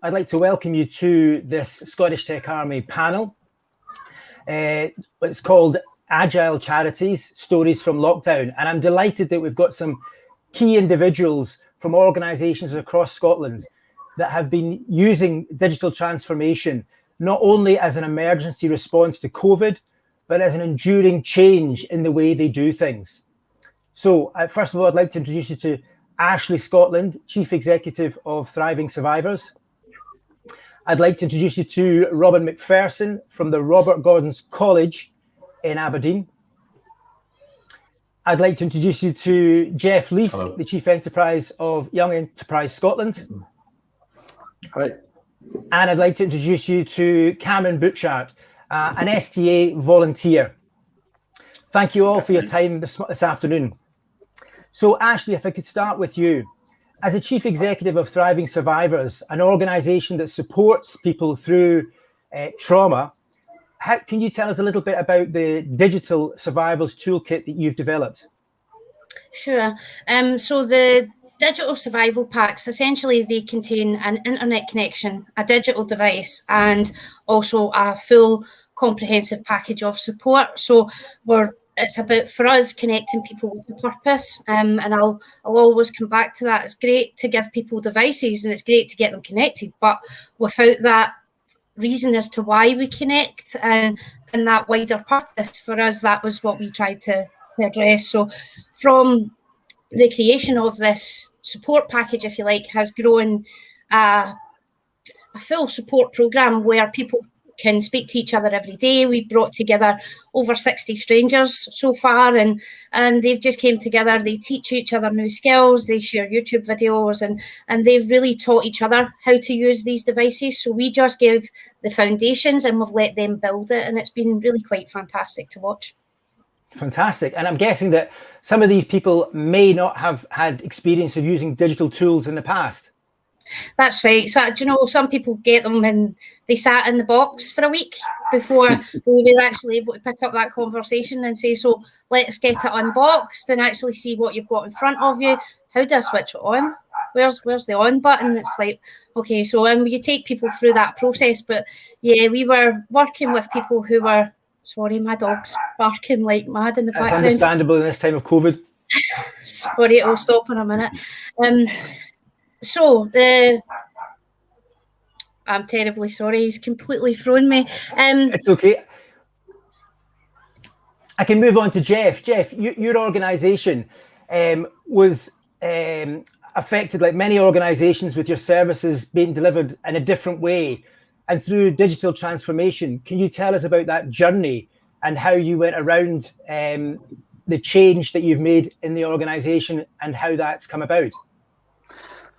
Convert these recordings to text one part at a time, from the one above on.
I'd like to welcome you to this Scottish Tech Army panel. It's called Agile Charities, Stories from Lockdown. And I'm delighted that we've got some key individuals from organisations across Scotland that have been using digital transformation, not only as an emergency response to COVID, but as an enduring change in the way they do things. So first of all, I'd like to introduce you to Ashley Scotland, Chief Executive of Thriving Survivors. I'd like to introduce you to Robin McPherson from the Robert Gordon's College in Aberdeen. I'd like to introduce you to Jeff Lees, Hello. The Chief Enterprise of Young Enterprise Scotland. Hi. And I'd like to introduce you to Cameron Butchart, an STA volunteer. Thank you all for your time this afternoon. So Ashley, if I could start with you. As a Chief Executive of Thriving Survivors, an organisation that supports people through trauma, can you tell us a little bit about the digital survivors toolkit that you've developed? Sure. So the digital survival packs, essentially they contain an internet connection, a digital device, and also a full comprehensive package of support. So it's about, for us, connecting people with a purpose, and I'll always come back to that. It's great to give people devices and it's great to get them connected, but without that reason as to why we connect and that wider purpose, for us, that was what we tried to address. So from the creation of this support package, if you like, has grown a full support programme where people can speak to each other every day. We've brought together over 60 strangers so far, and they've just came together. They teach each other new skills, they share YouTube videos, and they've really taught each other how to use these devices. So we just give the foundations and we've let them build it, and it's been really quite fantastic to watch. Fantastic. And I'm guessing that some of these people may not have had experience of using digital tools in the past. That's right. So, do you know, some people get them and they sat in the box for a week before we were actually able to pick up that conversation and say, so let's get it unboxed and actually see what you've got in front of you. How do I switch it on? Where's the on button? It's like, okay, so you take people through that process. But yeah, we were working with people who were, sorry, my dog's barking like mad in the background. That's understandable in this time of COVID. Sorry, I'll stop in a minute. So I'm terribly sorry, he's completely thrown me. It's okay. I can move on to Jeff. Jeff, your organisation was affected, like many organisations, with your services being delivered in a different way and through digital transformation. Can you tell us about that journey and how you went around the change that you've made in the organisation and how that's come about?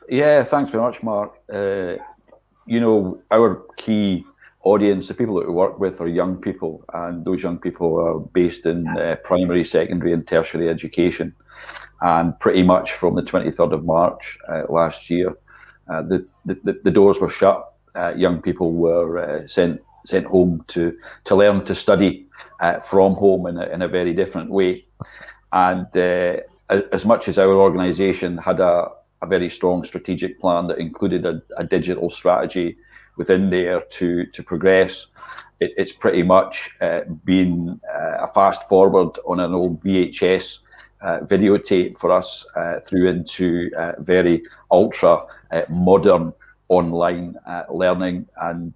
Yeah, thanks very much, Mark. You know, our key audience, the people that we work with, are young people, and those young people are based in primary, secondary and tertiary education. And pretty much from the 23rd of March last year, the doors were shut. Young people were sent home to learn to study from home in a very different way. And as much as our organisation had a very strong strategic plan that included a digital strategy within there to progress, it's pretty much been a fast forward on an old VHS videotape for us through into very ultra modern online learning, and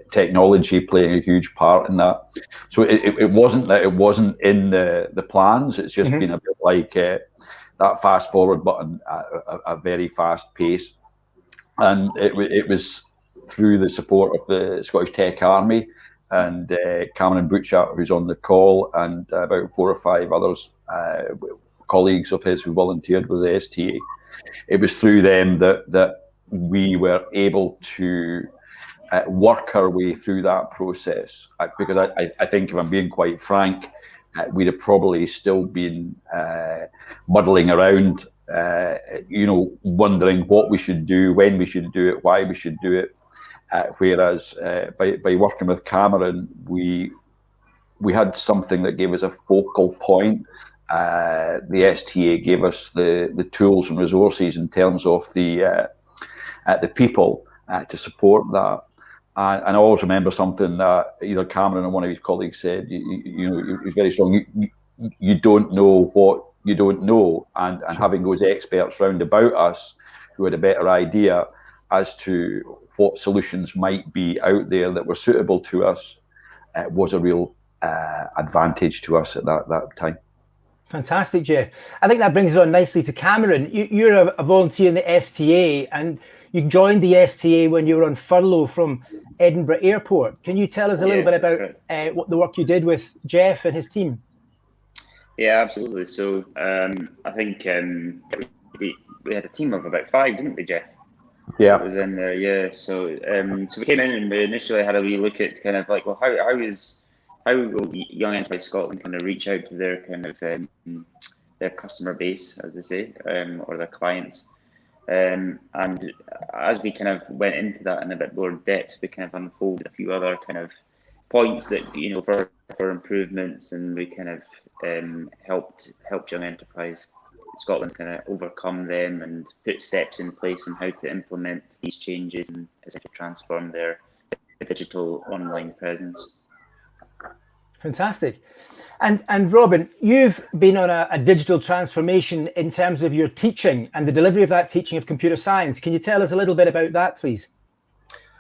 technology playing a huge part in that. So it wasn't that it wasn't in the plans, it's just been a bit like that fast forward button at a very fast pace. And it was through the support of the Scottish Tech Army and Cameron Butchart, who's on the call, and about 4 or 5 others, colleagues of his who volunteered with the STA. It was through them that we were able to work our way through that process. Because I think, if I'm being quite frank, we'd have probably still been muddling around, wondering what we should do, when we should do it, why we should do it. Whereas by working with Cameron, we had something that gave us a focal point. The STA gave us the tools and resources in terms of the people to support that. And I always remember something that either Cameron or one of his colleagues said. You know, he was very strong. You don't know what you don't know, and having those experts round about us who had a better idea as to what solutions might be out there that were suitable to us was a real advantage to us at that time. Fantastic, Jeff. I think that brings us on nicely to Cameron. You're a volunteer in the STA, and you joined the STA when you were on furlough from Edinburgh Airport. Can you tell us a little bit about what the work you did with Jeff and his team? Yeah, absolutely. So I think we had a team of about 5, didn't we, Jeff? Yeah, it was in there. Yeah. So we came in and we initially had a wee look at kind of like, well, how will Young Enterprise Scotland kind of reach out to their kind of their customer base, as they say, or their clients. And as we kind of went into that in a bit more depth, we kind of unfolded a few other kind of points that, you know, for improvements, and we kind of helped Young Enterprise Scotland kind of overcome them and put steps in place on how to implement these changes and essentially transform their digital online presence. Fantastic. And Robin, you've been on a digital transformation in terms of your teaching and the delivery of that teaching of computer science. Can you tell us a little bit about that, please?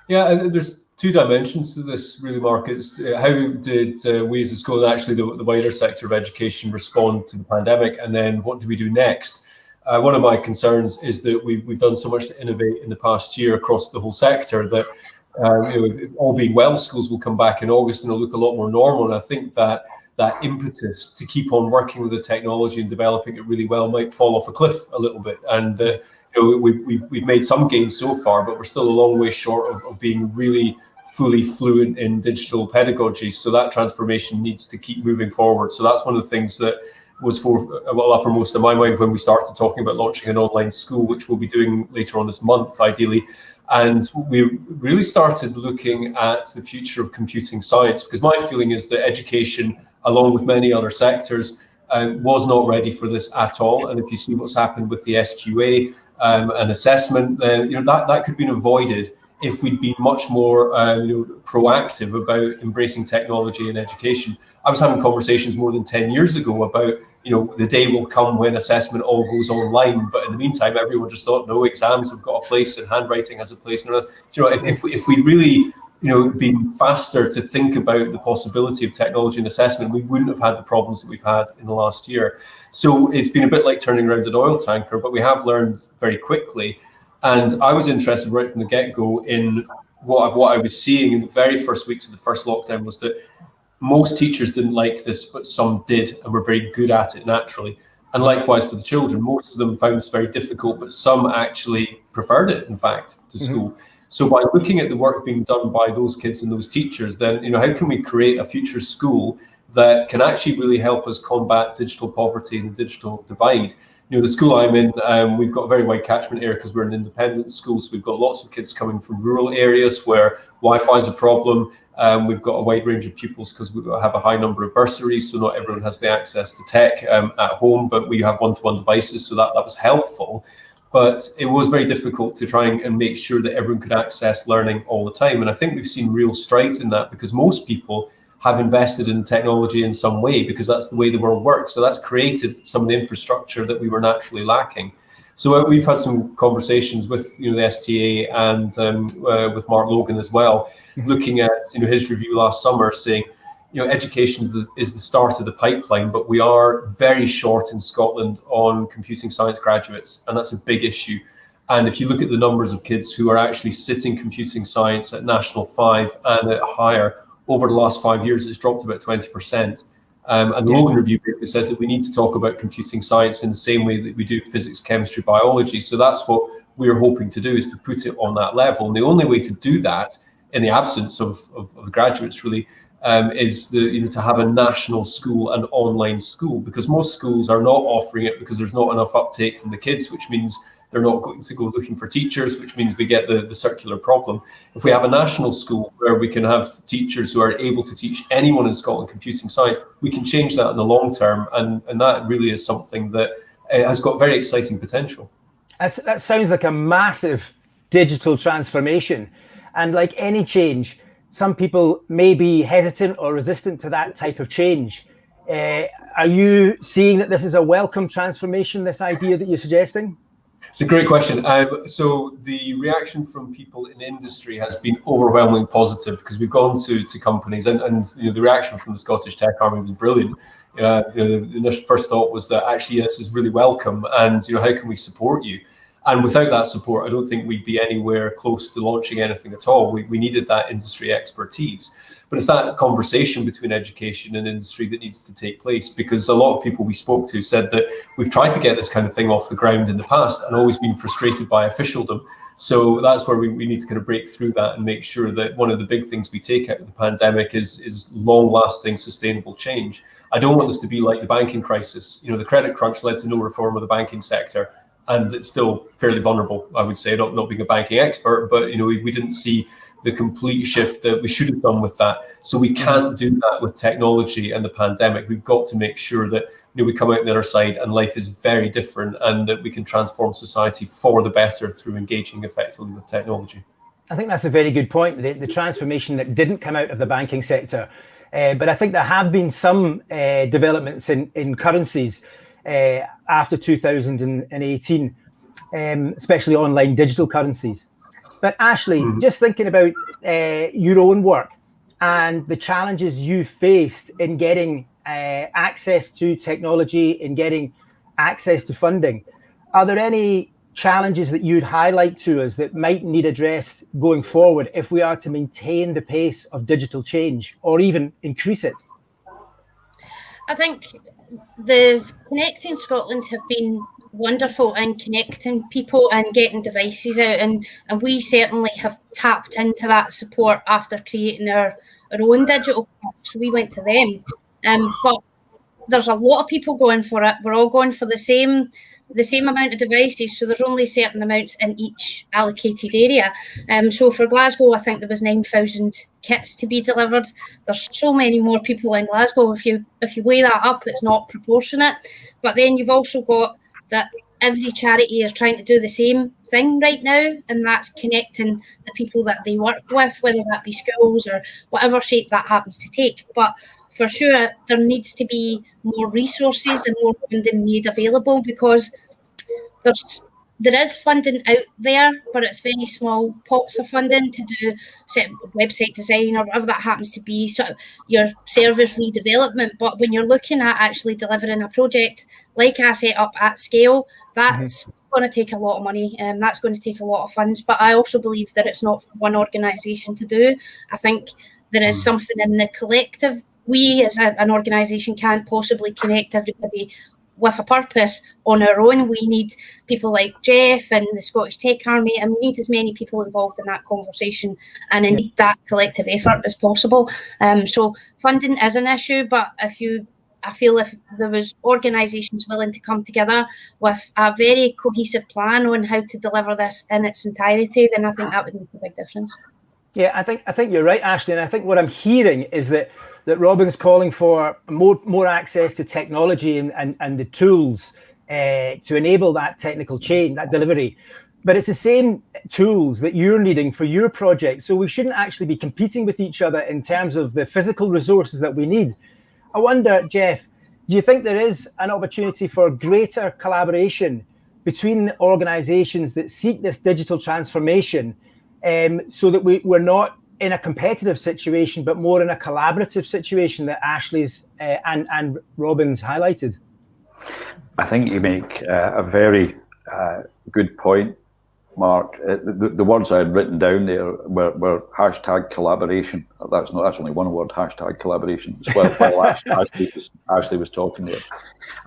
Yeah, there's 2 dimensions to this, really, Mark. It's how did we as a school, and actually the wider sector of education, respond to the pandemic, and then what do we do next? One of my concerns is that we've done so much to innovate in the past year across the whole sector that, you know, all being well, schools will come back in August and it'll look a lot more normal. And I think that impetus to keep on working with the technology and developing it really well might fall off a cliff a little bit. And you know, we've made some gains so far, but we're still a long way short of being really fully fluent in digital pedagogy. So that transformation needs to keep moving forward. So that's one of the things that was uppermost in my mind when we started talking about launching an online school, which we'll be doing later on this month, ideally. And we really started looking at the future of computing science, because my feeling is that education, along with many other sectors, was not ready for this at all. And if you see what's happened with the SQA and assessment, then you know that could have been avoided if we'd been much more proactive about embracing technology in education. I was having conversations more than 10 years ago about, you know, the day will come when assessment all goes online, but in the meantime, everyone just thought, no, exams have got a place and handwriting has a place. And you know, if we'd really, you know, been faster to think about the possibility of technology and assessment, we wouldn't have had the problems that we've had in the last year. So it's been a bit like turning around an oil tanker, but we have learned very quickly. And I was interested right from the get-go in what I was seeing in the very first weeks of the first lockdown was that most teachers didn't like this, but some did and were very good at it naturally. And likewise for the children, most of them found this very difficult, but some actually preferred it, in fact, to school. So by looking at the work being done by those kids and those teachers, then, you know, how can we create a future school that can actually really help us combat digital poverty and the digital divide? You know, the school I'm in, we've got a very wide catchment area because we're an independent school. So we've got lots of kids coming from rural areas where Wi-Fi is a problem. We've got a wide range of pupils because we have a high number of bursaries. So not everyone has the access to tech at home, but we have one-to-one devices. So that was helpful. But it was very difficult to try and make sure that everyone could access learning all the time. And I think we've seen real strides in that because most people have invested in technology in some way because that's the way the world works. So that's created some of the infrastructure that we were naturally lacking. So we've had some conversations with, you know, the STA and with Mark Logan as well, looking at, you know, his review last summer saying, you know, education is the start of the pipeline, but we are very short in Scotland on computing science graduates, and that's a big issue. And if you look at the numbers of kids who are actually sitting computing science at National 5 and at higher, over the last 5 years, it's dropped about 20%. And the Logan Review basically says that we need to talk about computing science in the same way that we do physics, chemistry, biology. So that's what we're hoping to do, is to put it on that level. And the only way to do that, in the absence of the graduates really, is to have a national school and online school, because most schools are not offering it because there's not enough uptake from the kids, which means they're not going to go looking for teachers, which means we get the circular problem. If we have a national school where we can have teachers who are able to teach anyone in Scotland computing science, we can change that in the long term. And that really is something that has got very exciting potential. That sounds like a massive digital transformation. And like any change, some people may be hesitant or resistant to that type of change. Are you seeing that this is a welcome transformation, this idea that you're suggesting? It's a great question. So the reaction from people in industry has been overwhelmingly positive, because we've gone to companies, and the reaction from the Scottish Tech Army was brilliant. The initial first thought was that actually this is really welcome, and how can we support you? And without that support, I don't think we'd be anywhere close to launching anything at all. We needed that industry expertise. But it's that conversation between education and industry that needs to take place, because a lot of people we spoke to said that we've tried to get this kind of thing off the ground in the past and always been frustrated by officialdom. So that's where we need to kind of break through that and make sure that one of the big things we take out of the pandemic is long-lasting, sustainable change. I don't want this to be like the banking crisis. The credit crunch led to no reform of the banking sector, and it's still fairly vulnerable, I would say, not being a banking expert, but we didn't see the complete shift that we should have done with that. So we can't do that with technology and the pandemic. We've got to make sure that we come out the other side and life is very different, and that we can transform society for the better through engaging effectively with technology. I think that's a very good point, the transformation that didn't come out of the banking sector. But I think there have been some developments in currencies after 2018, especially online digital currencies. But Ashley, just thinking about your own work and the challenges you faced in getting access to technology, in getting access to funding, are there any challenges that you'd highlight to us that might need addressed going forward if we are to maintain the pace of digital change or even increase it? I think the Connecting Scotland have been wonderful in connecting people and getting devices out, and we certainly have tapped into that support after creating our own digital pack. So we went to them, but there's a lot of people going for it. We're all going for the same amount of devices, so there's only certain amounts in each allocated area. So for Glasgow, I think there was 9,000 kits to be delivered. There's so many more people in Glasgow. If you weigh that up, it's not proportionate. But then you've also got that every charity is trying to do the same thing right now, and that's connecting the people that they work with, whether that be schools or whatever shape that happens to take. But for sure, there needs to be more resources and more funding made available, because there is funding out there, but it's very small pots of funding to do website design or whatever that happens to be, sort of your service redevelopment. But when you're looking at actually delivering a project like I set up at scale, that's going to take a lot of money, and that's going to take a lot of funds. But I also believe that it's not for one organisation to do. I think there is something in the collective. We as an organisation can't possibly connect everybody with a purpose on our own. We need people like Jeff and the Scottish Tech Army, and we need as many people involved in that conversation and indeed that collective effort as possible. So funding is an issue, but I feel if there was organisations willing to come together with a very cohesive plan on how to deliver this in its entirety, then I think that would make a big difference. Yeah, I think you're right, Ashley, and I think what I'm hearing is that Robin's calling for more access to technology and the tools to enable that technical change, that delivery. But it's the same tools that you're needing for your project. So we shouldn't actually be competing with each other in terms of the physical resources that we need. I wonder, Jeff, do you think there is an opportunity for greater collaboration between organisations that seek this digital transformation, so that we're not in a competitive situation, but more in a collaborative situation that Ashley's and Robin's highlighted? I think you make a very good point, Mark. The words I had written down there were hashtag collaboration. That's only one word, hashtag collaboration. It's well Ashley was talking there.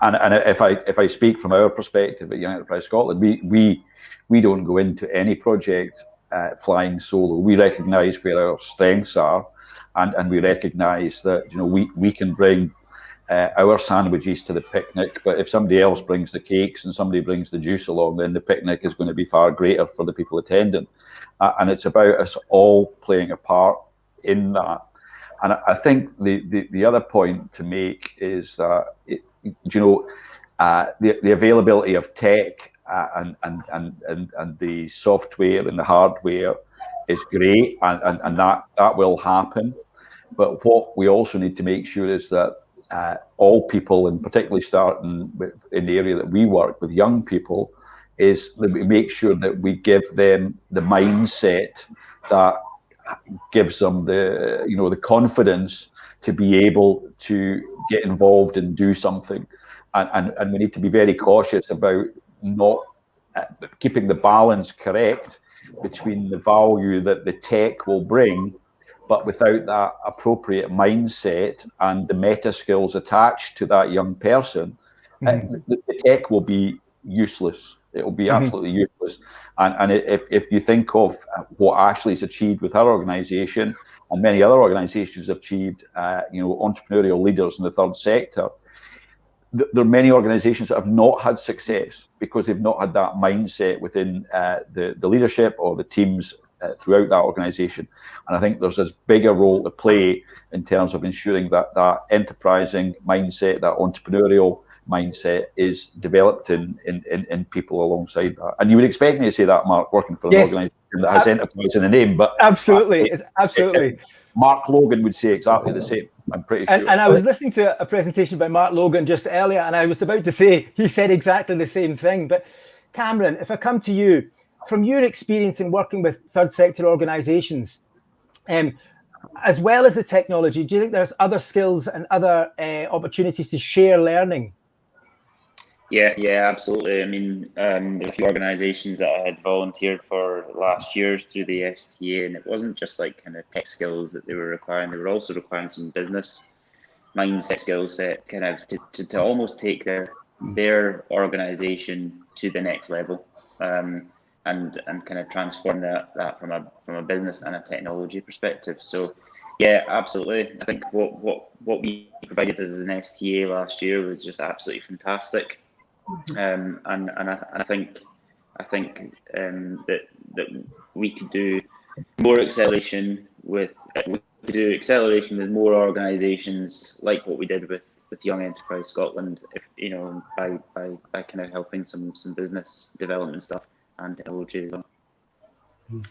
And if I speak from our perspective at Young Enterprise Scotland, we don't go into any project flying solo. We recognise where our strengths are, and we recognise that we can bring our sandwiches to the picnic, but if somebody else brings the cakes and somebody brings the juice along, then the picnic is going to be far greater for the people attending. And it's about us all playing a part in that. And I think the other point to make is that the availability of tech and the software and the hardware is great, and that will happen. But what we also need to make sure is that all people, and particularly starting in the area that we work with, young people, is that we make sure that we give them the mindset that gives them the confidence to be able to get involved and do something. And we need to be very cautious about not keeping the balance correct between the value that the tech will bring, but without that appropriate mindset and the meta skills attached to that young person, the tech will be useless. It will be absolutely useless. And if you think of what Ashley's achieved with her organisation, and many other organisations have achieved, entrepreneurial leaders in the third sector, there are many organisations that have not had success because they've not had that mindset within the leadership or the teams throughout that organisation. And I think there's this bigger role to play in terms of ensuring that enterprising mindset, that entrepreneurial mindset is developed in people alongside that. And you would expect me to say that, Mark, working for an organisation that has enterprise in the name, but absolutely, it's absolutely. Mark Logan would say exactly the same. I'm pretty sure. And I was listening to a presentation by Mark Logan just earlier, and I was about to say he said exactly the same thing. But Cameron, if I come to you, from your experience in working with third sector organisations, as well as the technology, do you think there's other skills and other opportunities to share learning? Yeah, absolutely. I mean, a few organisations that I had volunteered for last year through the STA, and it wasn't just like kind of tech skills that they were requiring; they were also requiring some business mindset skill set, kind of to almost take their organisation to the next level, and kind of transform that from a business and a technology perspective. So, yeah, absolutely. I think what we provided as an STA last year was just absolutely fantastic. And I think that we could do more acceleration with more organisations like what we did with Young Enterprise Scotland, by kind of helping some business development stuff and technology as well.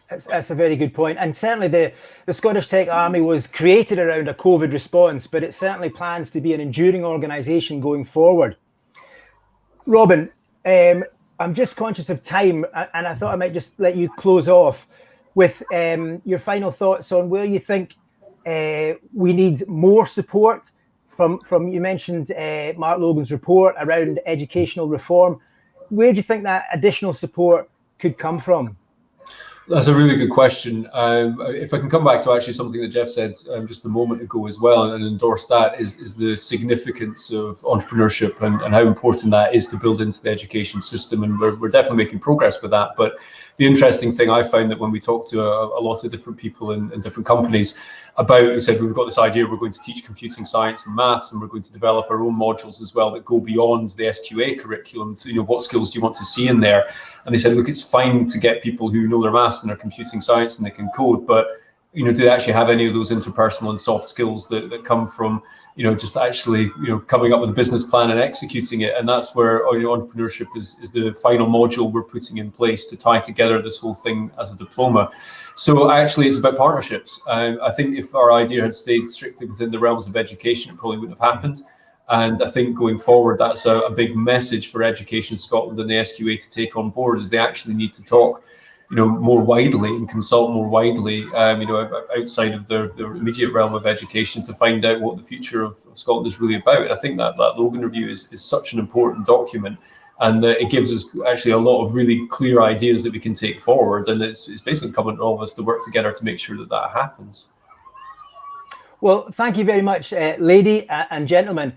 That's a very good point. And certainly the Scottish Tech Army was created around a COVID response, but it certainly plans to be an enduring organisation going forward. Robin, I'm just conscious of time, and I thought I might just let you close off with your final thoughts on where you think we need more support from. You mentioned Mark Logan's report around educational reform. Where do you think that additional support could come from? That's a really good question. If I can come back to actually something that Jeff said just a moment ago as well, and endorse that, is the significance of entrepreneurship and how important that is to build into the education system. And we're definitely making progress with that. But the interesting thing I found that when we talk to a lot of different people in different companies about, we said, we've got this idea, we're going to teach computing science and maths, and we're going to develop our own modules as well that go beyond the SQA curriculum to, what skills do you want to see in there? And they said, look, it's fine to get people who know their maths and their computing science and they can code, but do they actually have any of those interpersonal and soft skills that come from just actually coming up with a business plan and executing it? And that's where entrepreneurship is the final module we're putting in place to tie together this whole thing as a diploma. So actually it's about partnerships. I think if our idea had stayed strictly within the realms of education, it probably wouldn't have happened. And I think going forward, that's a big message for Education Scotland and the SQA to take on board, is they actually need to talk more widely and consult more widely, outside of their immediate realm of education, to find out what the future of Scotland is really about. And I think that Logan Review is such an important document, and it gives us actually a lot of really clear ideas that we can take forward. And it's basically incumbent on all of us to work together to make sure that happens. Well, thank you very much, lady and gentlemen.